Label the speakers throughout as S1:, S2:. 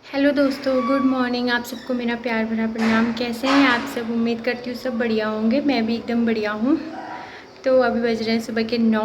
S1: Hello दोस्तों, good morning. आप सबको मेरा प्यार भरा प्रणाम। कैसे हैं आप सब? उम्मीद करती हूँ सब बढ़िया होंगे। मैं भी एकदम बढ़िया हूँ। तो अभी बज रहे हैं सुबह के 9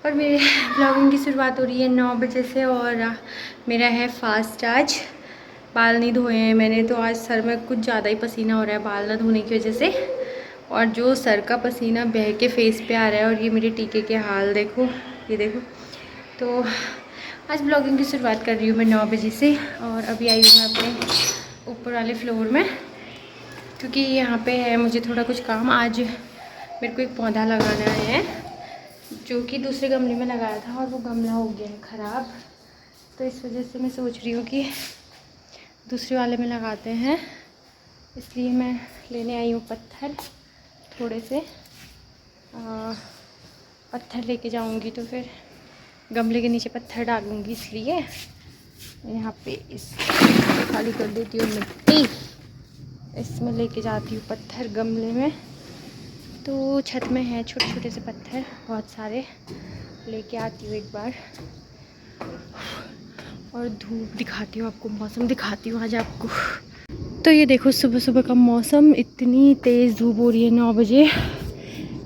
S1: और मेरे ब्लॉगिंग की शुरुआत हो रही है 9 बजे से। और मेरा है फास्ट आज। बाल नहीं धोए हैं मैंने, तो आज सर में कुछ ज़्यादा ही पसीना हो रहा है बाल ना धोने की वजह से। और जो सर का पसीना बह के फेस पे आ रहा है, और ये मेरे टीके के हाल देखो, ये देखो। तो आज ब्लॉगिंग की शुरुआत कर रही हूँ मैं 9 बजे से। और अभी आई हूँ मैं अपने ऊपर वाले फ्लोर में, क्योंकि यहाँ पे है मुझे थोड़ा कुछ काम। आज मेरे को एक पौधा लगाना है जो कि दूसरे गमले में लगाया था, और वो गमला हो गया है ख़राब। तो इस वजह से मैं सोच रही हूँ कि दूसरे वाले में लगाते हैं। इसलिए मैं लेने आई हूँ पत्थर थोड़े से। पत्थर लेके जाऊँगी तो फिर गमले के नीचे पत्थर डालूँगी, इसलिए यहाँ पे इस खाली कर देती हूँ मिट्टी। इसमें लेके जाती हूँ पत्थर गमले में। तो छत में है छोटे छोटे से पत्थर बहुत सारे, लेके आती हूँ एक बार। और धूप दिखाती हूँ आपको, मौसम दिखाती हूँ आज आपको। तो ये देखो सुबह सुबह का मौसम, इतनी तेज़ धूप हो रही है 9 बजे।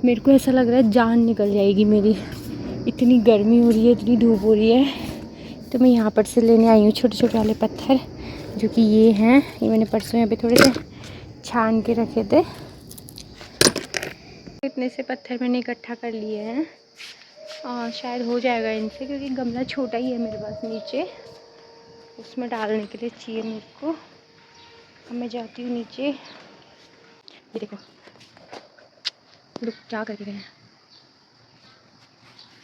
S1: मेरे को ऐसा लग रहा है जान निकल जाएगी मेरी, इतनी गर्मी हो रही है, इतनी धूप हो रही है। तो मैं यहाँ पर से लेने आई हूँ छोटे छोटे वाले पत्थर, जो कि ये हैं। ये मैंने परसों यहाँ पे थोड़े से छान के रखे थे। इतने से पत्थर मैंने इकट्ठा कर लिए हैं और शायद हो जाएगा इनसे, क्योंकि गमला छोटा ही है मेरे पास नीचे, उसमें डालने के लिए चाहिए मेरे को। अब मैं जाती हूँ नीचे। ये देखो, लोग क्या कर रहे हैं,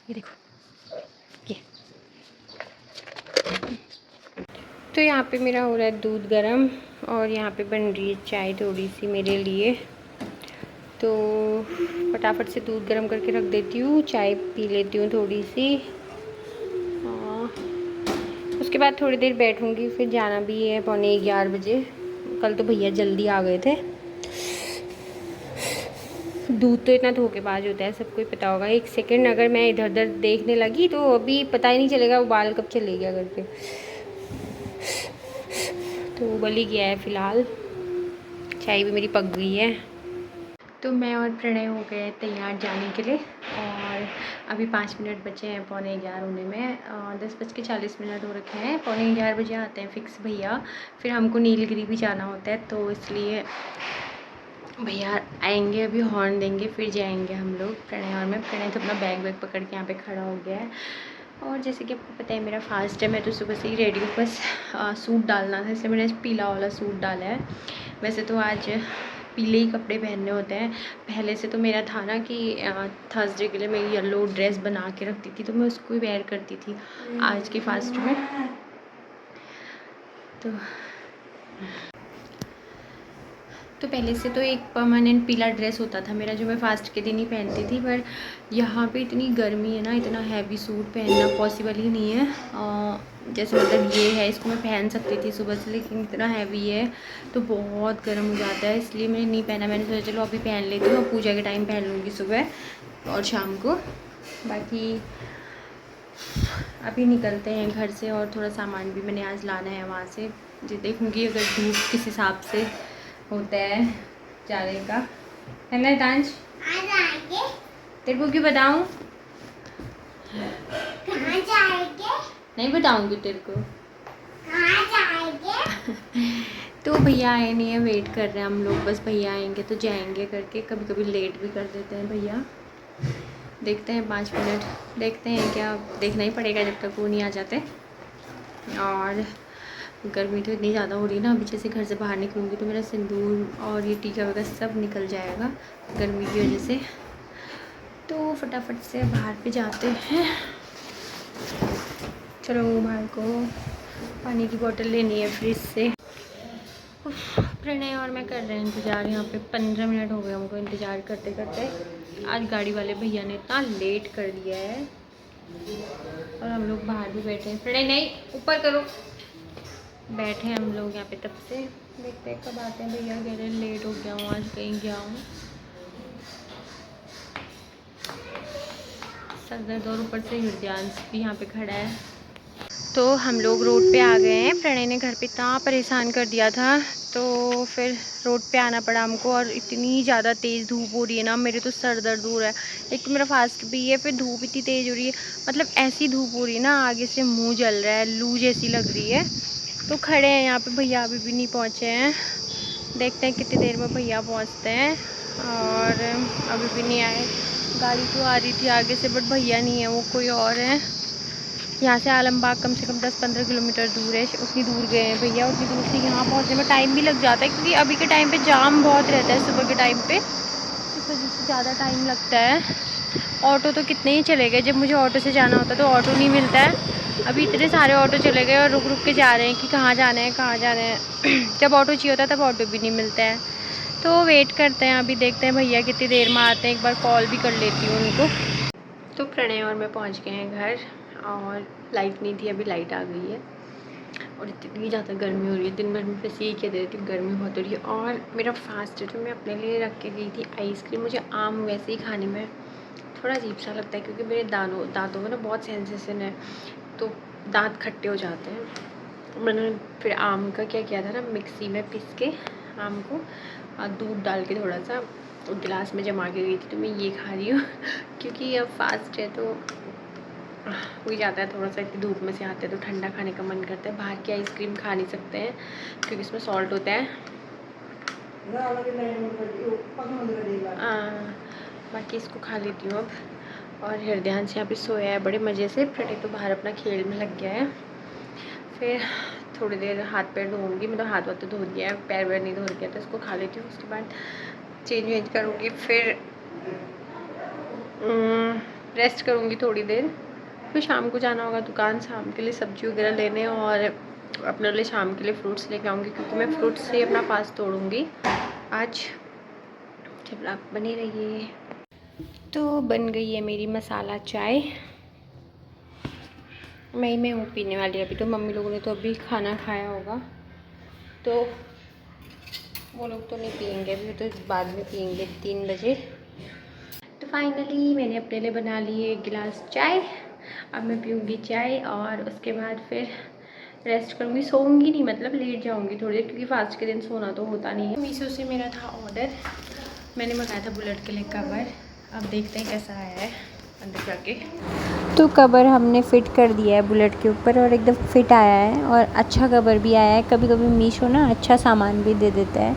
S1: ये देखो ये। तो यहाँ पे मेरा हो रहा है दूध गरम, और यहाँ पे बन रही है चाय थोड़ी सी मेरे लिए। तो फटाफट से दूध गरम करके रख देती हूँ, चाय पी लेती हूँ थोड़ी सी। उसके बाद थोड़ी देर बैठूँगी, फिर जाना भी है 11:45 बजे। कल तो भैया जल्दी आ गए थे। दूध तो इतना धोखेबाज होता है, सबको ही पता होगा। एक सेकंड अगर मैं इधर उधर देखने लगी तो अभी पता ही नहीं चलेगा उबाल कब चले गया करके। तो उबल ही गया है फ़िलहाल, चाय भी मेरी पक गई है। तो मैं और प्रणय हो गए तैयार जाने के लिए, और अभी 5 मिनट बचे हैं 11:45 होने में। 10:40 हो रखे हैं, 11:45 बजे आते हैं फिक्स भैया। फिर हमको नीलगिरी भी जाना होता है, तो इसलिए भैया आएंगे, अभी हॉर्न देंगे, फिर जाएंगे हम लोग, प्रणय और मैं। प्रणय तो अपना बैग वैग पकड़ के यहाँ पे खड़ा हो गया है। और जैसे कि आपको पता है मेरा फास्ट है, मैं तो सुबह से ही रेडी हूँ। बस सूट डालना था, इसलिए मैंने पीला वाला सूट डाला है। वैसे तो आज पीले ही कपड़े पहनने होते हैं। पहले से तो मेरा था ना कि थर्सडे के लिए मैं येलो ड्रेस बना के रखती थी, तो मैं उसको ही वेयर करती थी आज के फास्ट में। तो पहले से तो एक परमानेंट पीला ड्रेस होता था मेरा, जो मैं फास्ट के दिन ही पहनती थी। पर यहाँ पे इतनी गर्मी है ना, इतना हैवी सूट पहनना पॉसिबल ही नहीं है। जैसे मतलब ये है, इसको मैं पहन सकती थी सुबह से, लेकिन इतना हैवी है तो बहुत गर्म हो जाता है, इसलिए मैंने नहीं पहना। मैंने सोचा चलो अभी पहन लेती हूँ, पूजा के टाइम पहन लूँगी सुबह और शाम को। बाकी अभी निकलते हैं घर से, और थोड़ा सामान भी मैंने आज लाना है वहाँ से। जी देखूँगी अगर धूप किस हिसाब से होता है जाने का, है ना दांश? तेरे को क्यों बताऊँ?
S2: कहाँ जाएंगे?
S1: नहीं बताऊँगी तेरे को।
S2: कहाँ जाएंगे?
S1: तो भैया आए नहीं है, वेट कर रहे हैं हम लोग। बस भैया आएंगे तो जाएंगे करके। कभी कभी लेट भी कर देते हैं भैया। देखते हैं 5 मिनट, देखते हैं क्या, देखना ही पड़ेगा जब तक वो नहीं आ जाते। और गर्मी तो इतनी ज़्यादा हो रही है ना, अभी जैसे घर से बाहर निकलूँगी तो मेरा सिंदूर और ये टीका वगैरह सब निकल जाएगा गर्मी की वजह से। तो फटाफट से बाहर पे जाते हैं। चलो बाहर को पानी की बोतल लेनी है फ्रिज से। प्रणय और मैं कर रहे हैं इंतज़ार, यहाँ पे 15 मिनट हो गए हमको इंतज़ार करते करते। आज गाड़ी वाले भैया ने इतना लेट कर दिया है, और हम लोग बाहर भी बैठे हैं। प्रणय नहीं, ऊपर करो। बैठे हैं हम लोग यहाँ पे तब से, देखते हैं कब आते हैं भैया। कह रहे लेट हो गया हूँ, आज कहीं गया हूँ, सर दर्द। और ऊपर से हृदयांश भी यहाँ पे खड़ा है। तो हम लोग रोड पे आ गए हैं। प्रणय ने घर पे इतना परेशान कर दिया था तो फिर रोड पे आना पड़ा हमको। और इतनी ज़्यादा तेज़ धूप हो रही है ना, मेरे तो सर दर्द हो रहा है। एक तो मेरा फास्ट भी है, फिर धूप इतनी तेज़ हो रही है, मतलब ऐसी धूप हो रही है ना, आगे से मुंह जल रहा है, लू जैसी लग रही है। तो खड़े हैं यहाँ पे, भैया अभी भी नहीं पहुँचे हैं। देखते हैं कितनी देर में भैया पहुँचते हैं। और अभी भी नहीं आए। गाड़ी तो आ रही थी आगे से, बट भैया नहीं है, वो कोई और है। यहाँ से आलमबाग कम से कम 10-15 किलोमीटर दूर है, उतनी दूर गए हैं भैया। उतनी दूर से यहाँ पहुँचने में टाइम भी लग जाता है, क्योंकि अभी के टाइम पे जाम बहुत रहता है सुबह के टाइम पे, इस वजह से ज़्यादा टाइम लगता है। ऑटो तो कितने ही चले गए, जब मुझे ऑटो से जाना होता तो ऑटो नहीं मिलता है। अभी इतने सारे ऑटो चले गए और रुक रुक के जा रहे हैं कि कहाँ जाना है कहाँ जाना है। जब ऑटो चाहिए होता है तब ऑटो भी नहीं मिलता है। तो वेट करते हैं, अभी देखते हैं भैया कितनी देर में आते हैं। एक बार कॉल भी कर लेती हूँ उनको। तो प्रणय और मैं पहुँच गए हैं घर, और लाइट नहीं थी, अभी लाइट आ गई है। और इतनी ज़्यादा गर्मी हो रही है, दिन भर में बस यही कह रही थी गर्मी बहुत हो रही है। और मेरा फास्ट है, तो मैं अपने लिए रख के गई थी आइसक्रीम। मुझे आम वैसे ही खाने में थोड़ा अजीब सा लगता है, क्योंकि मेरे दांतों में ना बहुत सेंसेशन है, तो दांत खट्टे हो जाते हैं। मैंने फिर आम का क्या किया था ना, मिक्सी में पीस के आम को दूध डाल के थोड़ा सा गिलास में जमा के गई थी, तो मैं ये खा रही हूँ। क्योंकि अब फास्ट है तो हो ही जाता है थोड़ा सा, इतनी धूप में से आते हैं तो ठंडा खाने का मन करता है। बाहर की आइसक्रीम खा नहीं सकते हैं क्योंकि इसमें सॉल्ट होता है। बाकी इसको खा लेती हूँ अब। और हृदयान से यहाँ पे सोया है बड़े मज़े से। प्रणय तो बाहर अपना खेल में लग गया है। फिर थोड़ी देर हाथ पैर धोऊंगी, मतलब हाथ वाथ तो धो दिया है, पैर वैर नहीं धो रखा है, तो इसको खा लेती हूँ। उसके बाद चेंज वेंज करूँगी, फिर रेस्ट करूँगी थोड़ी देर। फिर शाम को जाना होगा दुकान, शाम के लिए सब्जी वगैरह लेने, और अपने लिए शाम के लिए फ्रूट्स लेके आऊँगी, क्योंकि मैं फ्रूट्स से अपना फास्ट तोड़ूँगी आज। जब आप बने रहिए। तो बन गई है मेरी मसाला चाय। मैं हूँ पीने वाली अभी। तो मम्मी लोगों ने तो अभी खाना खाया होगा, तो वो लोग तो नहीं पियेंगे अभी, तो बाद में पियेंगे 3 बजे। तो फाइनली मैंने अपने लिए बना ली एक गिलास चाय। अब मैं पीऊँगी चाय और उसके बाद फिर रेस्ट करूँगी। सोऊंगी नहीं, मतलब लेट जाऊँगी थोड़ी देर, क्योंकि फास्ट के दिन सोना तो होता नहीं है। मीशो से मेरा था ऑर्डर, मैंने मंगाया था बुलेट के लिए कवर। अब देखते हैं कैसा आया है अंदर जाके। तो कवर हमने फ़िट कर दिया है बुलेट के ऊपर, और एकदम फिट आया है, और अच्छा कवर भी आया है। कभी कभी मीशो ना अच्छा सामान भी दे देता है,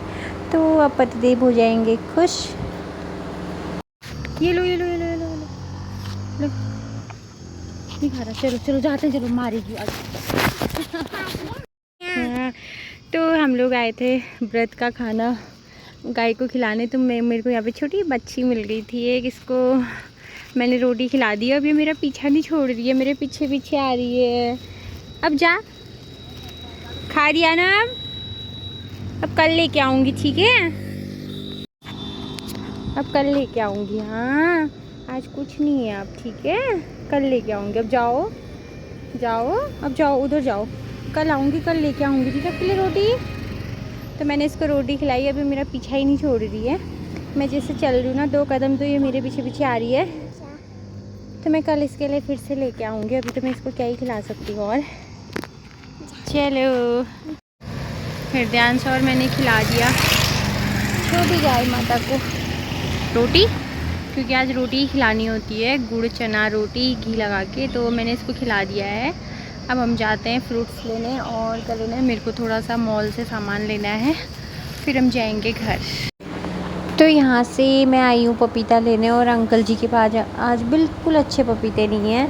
S1: तो अब पतिदेव हो जाएंगे खुश। ये लो ये लो ये लो ये लो ये लो, लो। नहीं खा रहा, चलो चलो जाते हैं, चलो मारेगी आज। हाँ, तो हम लोग आए थे व्रत का खाना गाय को खिलाने। तो मेरे को यहाँ पे छोटी बच्ची मिल गई थी एक, इसको मैंने रोटी खिला दी। अब ये मेरा पीछा नहीं छोड़ रही है, मेरे पीछे पीछे आ रही है। अब जा, खा दिया ना, अब कल लेके आऊँगी, ठीक है? अब कल लेके आऊँगी, हाँ आज कुछ नहीं है अब, ठीक है? कल लेके आऊँगी। अब जाओ जाओ, अब जाओ उधर जाओ, कल आऊँगी, कल लेके आऊँगी, ठीक है आपके लिए रोटी। तो मैंने इसको रोटी खिलाई, अभी मेरा पीछा ही नहीं छोड़ रही है। मैं जैसे चल रही हूँ ना 2 कदम, तो ये मेरे पीछे पीछे आ रही है। तो मैं कल इसके लिए फिर से लेके आऊँगी। अभी तो मैं इसको क्या ही खिला सकती हूँ। और चलो, हृदयांश और मैंने खिला दिया छोटी गाय माता को रोटी, क्योंकि आज रोटी ही खिलानी होती है, गुड़ चना रोटी घी लगा के। तो मैंने इसको खिला दिया है। अब हम जाते हैं फ्रूट्स लेने, और क्या लेना है मेरे को, थोड़ा सा मॉल से सामान लेना है, फिर हम जाएंगे घर। तो यहाँ से मैं आई हूँ पपीता लेने, और अंकल जी के पास आज बिल्कुल अच्छे पपीते नहीं हैं।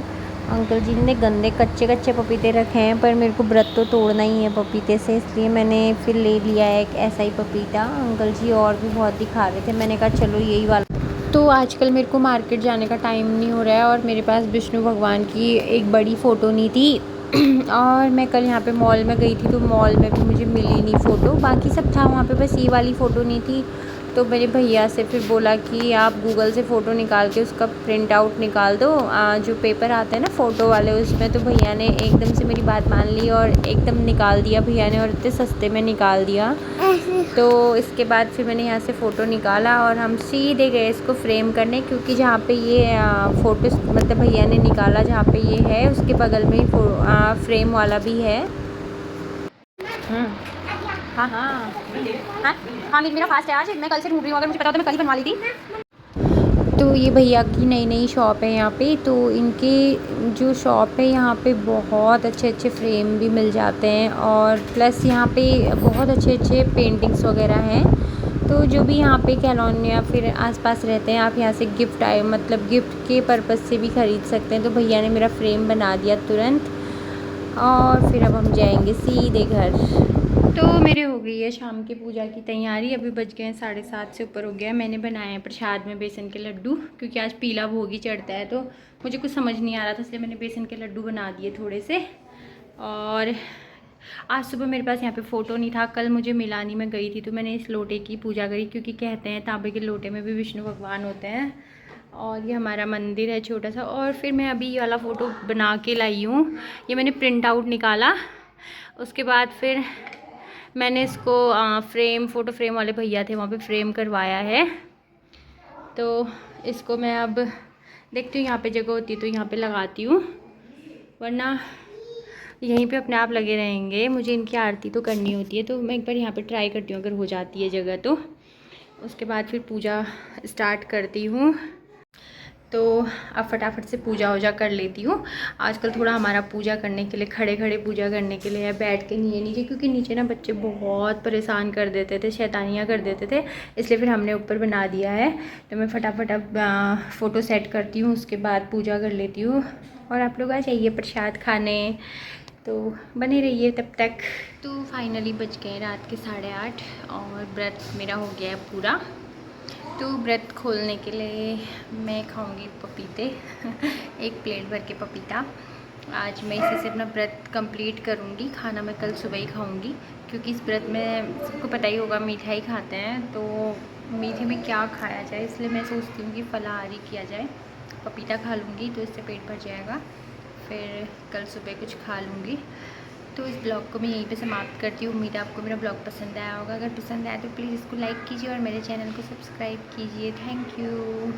S1: अंकल जी ने गंदे कच्चे कच्चे पपीते रखे हैं, पर मेरे को व्रत तो तोड़ना ही है पपीते से, इसलिए मैंने फिर ले लिया है एक ऐसा ही पपीता। अंकल जी और भी बहुत दिखा रहे थे, मैंने कहा चलो यही वाला। तो आजकल मेरे को मार्केट जाने का टाइम नहीं हो रहा है, और मेरे पास विष्णु भगवान की एक बड़ी फ़ोटो नहीं थी। और मैं कल यहाँ पे मॉल में गई थी, तो मॉल में भी मुझे मिली नहीं फ़ोटो, बाकी सब था वहाँ पे, बस ये वाली फ़ोटो नहीं थी। तो तो मेरे भैया से फिर बोला कि आप गूगल से फ़ोटो निकाल के उसका प्रिंट आउट निकाल दो, जो पेपर आते हैं ना फ़ोटो वाले उसमें। तो भैया ने एकदम से मेरी बात मान ली और एकदम निकाल दिया भैया ने, और इतने सस्ते में निकाल दिया। तो इसके बाद फिर मैंने यहाँ से फ़ोटो निकाला और हम सीधे गए इसको फ्रेम करने, क्योंकि जहाँ पे ये फ़ोटो मतलब भैया ने निकाला जहाँ पे ये है उसके बगल में ही फ्रेम वाला भी है। हाँ हाँ हाँ हाँ, मेरा फास्ट है आज, मैं कल से ढूंढ रही हूँ, अगर मुझे पता होता मैं कल ही बनवा ली थी। तो ये भैया की नई नई शॉप है यहाँ पे। तो इनकी जो शॉप है यहाँ पे बहुत अच्छे अच्छे फ्रेम भी मिल जाते हैं, और प्लस यहाँ पे बहुत अच्छे अच्छे पेंटिंग्स वगैरह हैं। तो जो भी यहाँ पे कॉलोनी या फिर आसपास रहते हैं, आप यहाँ से गिफ्ट मतलब गिफ्ट के पर्पज़ से भी ख़रीद सकते हैं। तो भैया ने मेरा फ्रेम बना दिया तुरंत, और फिर अब हम जाएंगे सीधे घर। तो मेरे हो गई है शाम की पूजा की तैयारी। अभी बज गए हैं 7:30 से ऊपर हो गया है। मैंने बनाए हैं प्रसाद में बेसन के लड्डू, क्योंकि आज पीला भोग ही चढ़ता है। तो मुझे कुछ समझ नहीं आ रहा था, इसलिए मैंने बेसन के लड्डू बना दिए थोड़े से। और आज सुबह मेरे पास यहाँ पे फ़ोटो नहीं था, कल मुझे मिला नहीं, मैं गई थी तो मैंने इस लोटे की पूजा करी, क्योंकि कहते हैं तांबे के लोटे में भी विष्णु भगवान होते हैं। और ये हमारा मंदिर है छोटा सा। और फिर मैं अभी ये वाला फ़ोटो बना के लाई हूँ, ये मैंने प्रिंट आउट निकाला। उसके बाद फिर मैंने इसको फ़ोटो फ्रेम वाले भैया थे वहाँ पे फ्रेम करवाया है। तो इसको मैं अब देखती हूँ, यहाँ पे जगह होती है तो यहाँ पे लगाती हूँ, वरना यहीं पे अपने आप लगे रहेंगे। मुझे इनकी आरती तो करनी होती है, तो मैं एक बार यहाँ पे ट्राई करती हूँ, अगर हो जाती है जगह तो उसके बाद फिर पूजा स्टार्ट करती हूँ। तो अब फटाफट से पूजा वूजा कर लेती हूँ। आजकल थोड़ा हमारा पूजा करने के लिए खड़े खड़े पूजा करने के लिए है, बैठ के नहीं है नीचे, क्योंकि नीचे ना बच्चे बहुत परेशान कर देते थे, शैतानियाँ कर देते थे, इसलिए फिर हमने ऊपर बना दिया है। तो मैं फटाफट अब फ़ोटो सेट करती हूँ, उसके बाद पूजा कर लेती हूँ। और आप लोग आ जाइए प्रसाद खाने, तो बने रहिए तब तक। तो फाइनली बज गए रात के 8:30 और व्रत मेरा हो गया है पूरा। तो व्रत खोलने के लिए मैं खाऊंगी पपीते एक प्लेट भर के पपीता। आज मैं इसी से अपना व्रत कंप्लीट करूंगी। खाना मैं कल सुबह ही खाऊंगी, क्योंकि इस व्रत में सबको पता ही होगा मीठा ही खाते हैं, तो मीठे में क्या खाया जाए, इसलिए मैं सोचती हूँ कि फलाहारी किया जाए। पपीता खा लूँगी तो इससे पेट भर जाएगा, फिर कल सुबह कुछ खा लूँगी। तो इस ब्लॉग को मैं यहीं पे समाप्त करती हूँ। उम्मीद है आपको मेरा ब्लॉग पसंद आया होगा। अगर पसंद आया तो प्लीज़ इसको लाइक कीजिए और मेरे चैनल को सब्सक्राइब कीजिए। Thank you.